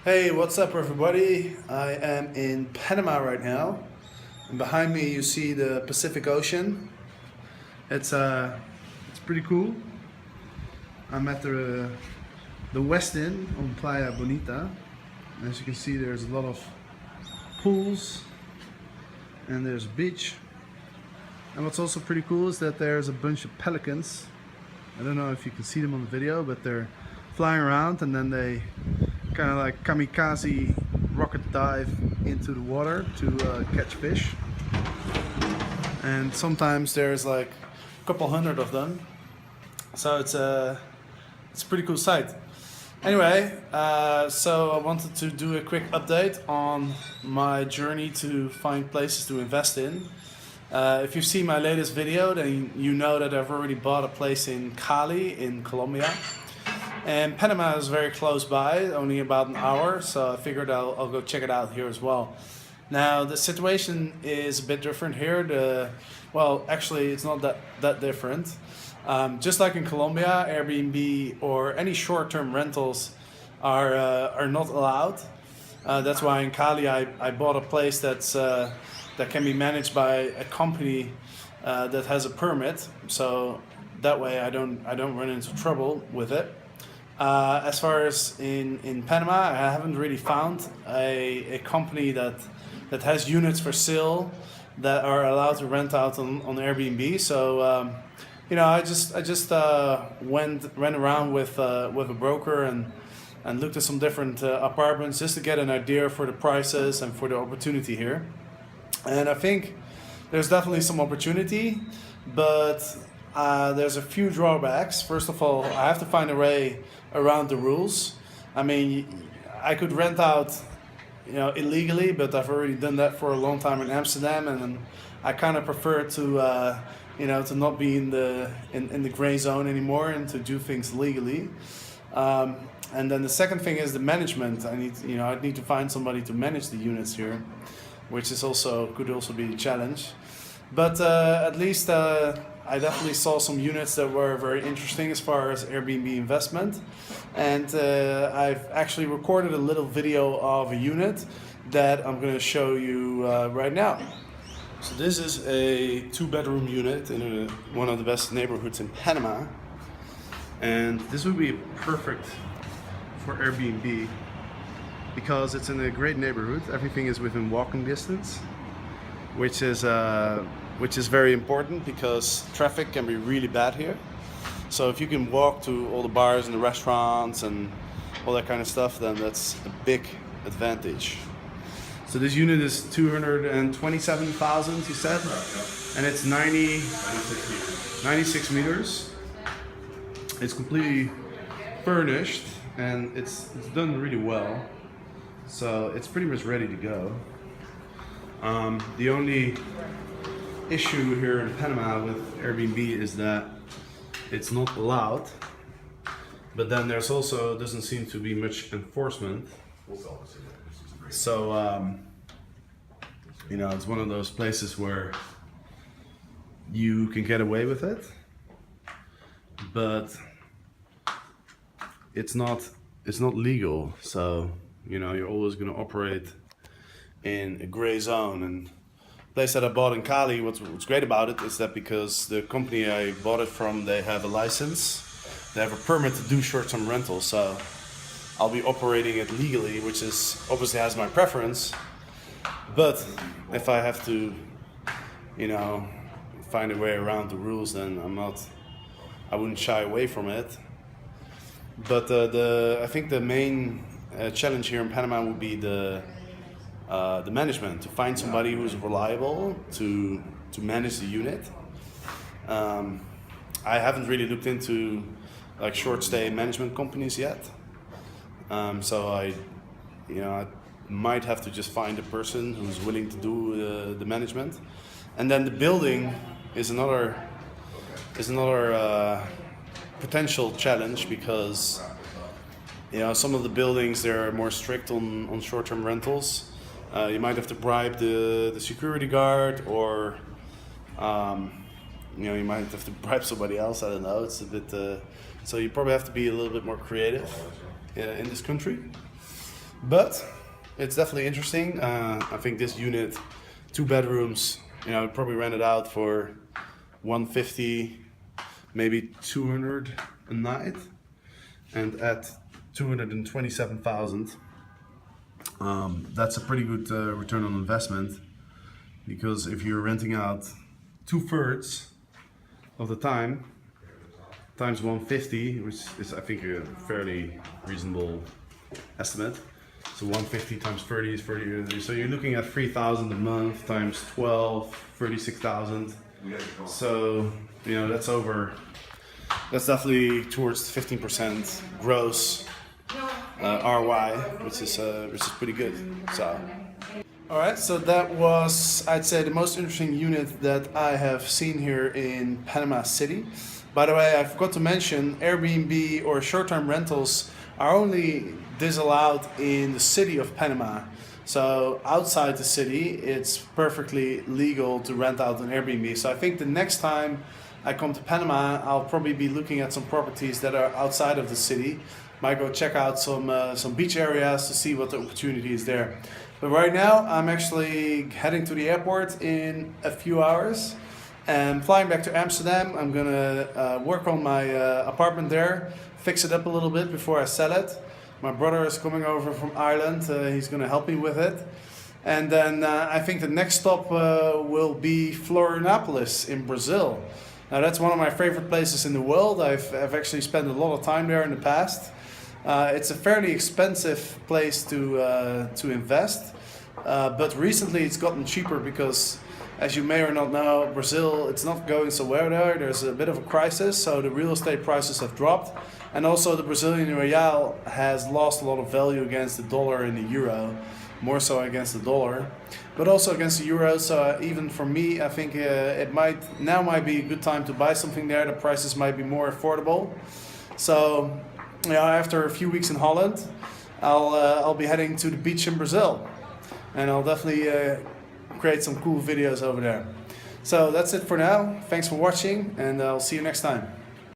Hey, what's up everybody? I am in Panama right now, and behind me you see the Pacific Ocean. It's pretty cool. I'm at the West End on Playa Bonita. As you can see, there's a lot of pools and there's a beach. And what's also pretty cool is that there's a bunch of pelicans. I don't know if you can see them on the video, but they're flying around and then they kind of like kamikaze rocket dive into the water to catch fish. And sometimes there's like a couple hundred of them, so it's a pretty cool sight. Anyway, so I wanted to do a quick update on my journey to find places to invest in. If you've seen my latest video, then you know that I've already bought a place in Cali in Colombia. And Panama is very close by, only about an hour, so I figured I'll go check it out here as well. Now, the situation is a bit different here. Well, actually, it's not that different. Just like in Colombia, Airbnb or any short-term rentals are not allowed. That's why in Cali I bought a place that can be managed by a company that has a permit. So that way I don't run into trouble with it. As far as in Panama, I haven't really found a company that has units for sale that are allowed to rent out on Airbnb. So I just went around with a broker and looked at some different apartments just to get an idea for the prices and for the opportunity here. And I think there's definitely some opportunity, but there's a few drawbacks. First of all, I have to find a way around the rules. I mean, I could rent out, illegally, but I've already done that for a long time in Amsterdam, and I kind of prefer to not be in the gray zone anymore and to do things legally. And then the second thing is the management. I need to find somebody to manage the units here, which could also be a challenge. But at least I definitely saw some units that were very interesting as far as Airbnb investment. And I've actually recorded a little video of a unit that I'm going to show you right now. So this is a 2-bedroom unit in one of the best neighborhoods in Panama. And this would be perfect for Airbnb because it's in a great neighborhood. Everything is within walking distance, which is very important because traffic can be really bad here. So if you can walk to all the bars and the restaurants and all that kind of stuff, then that's a big advantage. So this unit is 227,000, you said, and it's 96 meters. It's completely furnished and it's done really well. So it's pretty much ready to go. The only issue here in Panama with Airbnb is that it's not allowed, but then there's also doesn't seem to be much enforcement. So it's one of those places where you can get away with it, but it's not legal. So you're always going to operate in a gray zone. And place that I bought in Cali, what's great about it is that because the company I bought it from, they have a license, they have a permit to do short-term rentals, so I'll be operating it legally, which is obviously has my preference. But if I have to, find a way around the rules, then I wouldn't shy away from it. But I think the main challenge here in Panama would be the management, to find somebody who's reliable to manage the unit. I haven't really looked into like short stay management companies yet, so I might have to just find a person who's willing to do the management. And then the building is another potential challenge because some of the buildings, they're more strict on short-term rentals. You might have to bribe the security guard, or you might have to bribe somebody else. I don't know. It's a bit so you probably have to be a little bit more creative in this country. But it's definitely interesting. I think this unit, 2 bedrooms, you know, probably rent it out for 150, maybe 200 a night, and at 227,000. That's a pretty good return on investment, because if you're renting out 2/3 of the time times 150, which is I think a fairly reasonable estimate. So 150 times 30 is 30. So you're looking at 3,000 a month times 12, 36,000. So you know that's definitely towards 15% gross ROI, which is pretty good. So. Alright, so that was, I'd say, the most interesting unit that I have seen here in Panama City. By the way, I forgot to mention, Airbnb or short-term rentals are only disallowed in the city of Panama. So outside the city, it's perfectly legal to rent out an Airbnb. So I think the next time I come to Panama, I'll probably be looking at some properties that are outside of the city. Might go check out some beach areas to see what the opportunity is there. But right now, I'm actually heading to the airport in a few hours and flying back to Amsterdam. I'm gonna work on my apartment there, fix it up a little bit before I sell it. My brother is coming over from Ireland. He's gonna help me with it. And then I think the next stop will be Florianópolis in Brazil. Now that's one of my favorite places in the world. I've actually spent a lot of time there in the past. It's a fairly expensive place to invest, but recently it's gotten cheaper because, as you may or not know, Brazil, it's not going so well there. There's a bit of a crisis, so the real estate prices have dropped, and also the Brazilian real has lost a lot of value against the dollar and the euro, more so against the dollar, but also against the euro. So even for me, I think it might be a good time to buy something there. The prices might be more affordable. So. Yeah, after a few weeks in Holland, I'll be heading to the beach in Brazil, and I'll definitely create some cool videos over there. So that's it for now. Thanks for watching, and I'll see you next time.